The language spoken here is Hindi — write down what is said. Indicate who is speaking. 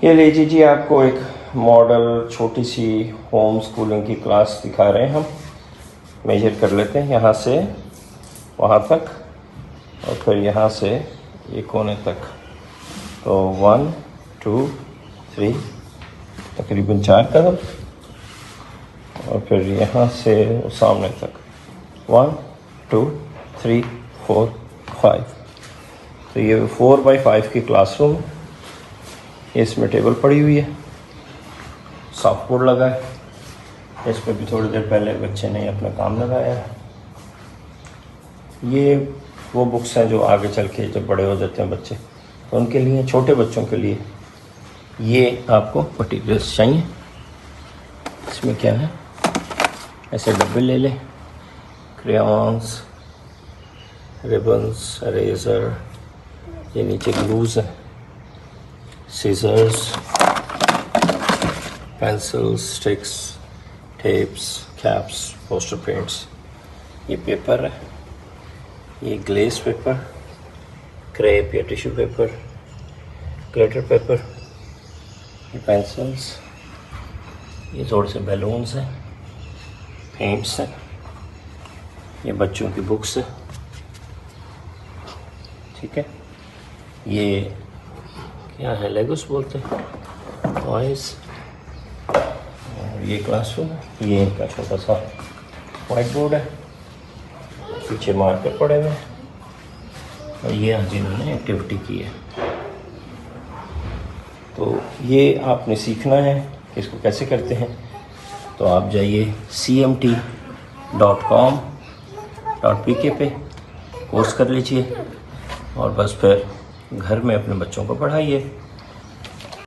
Speaker 1: ये लीजिए जी, आपको एक मॉडल छोटी सी होम स्कूलिंग की क्लास दिखा रहे हैं हम। मेजर कर लेते हैं यहाँ से वहाँ तक और फिर यहाँ से ये कोने तक। तो 1 2 3 तकरीबन 4 कदम और फिर यहाँ से सामने तक 1 2 3 4 5। तो ये 4x5 की क्लासरूम है। इसमें टेबल पड़ी हुई है, सॉफ्ट बोर्ड लगा है, इस पर भी थोड़ी देर पहले बच्चे ने अपना काम लगाया है। ये वो बुक्स हैं जो आगे चल के जब बड़े हो जाते हैं बच्चे तो उनके लिए, छोटे बच्चों के लिए ये आपको मटीरियल्स चाहिए। इसमें क्या है, ऐसे डब्बे ले लें, क्रेयॉन्स, रिबन्स, इरेज़र, ये नीचे ग्लूज़ है, scissors, pencils, sticks, tapes, caps, poster paints. ये पेपर है, ये ग्लेस पेपर, क्रेप या टिश्यू पेपर, ग्लिटर पेपर, ये पेंसिल्स, ये थोड़े से बैलून्स हैं, पेंट्स हैं, ये बच्चों की बुक्स है, ठीक है। ये क्या है, लेगोस बोलते हैं, टॉयज। और ये क्लासरूम है, ये इनका छोटा सा वाइट बोर्ड है, पीछे मार्कर पड़े हुए हैं और ये आज इन्होंने एक्टिविटी की है। तो ये आपने सीखना है कि इसको कैसे करते हैं। तो आप जाइए cmt.com.pk पे कोर्स कर लीजिए और बस फिर घर में अपने बच्चों को पढ़ाइए।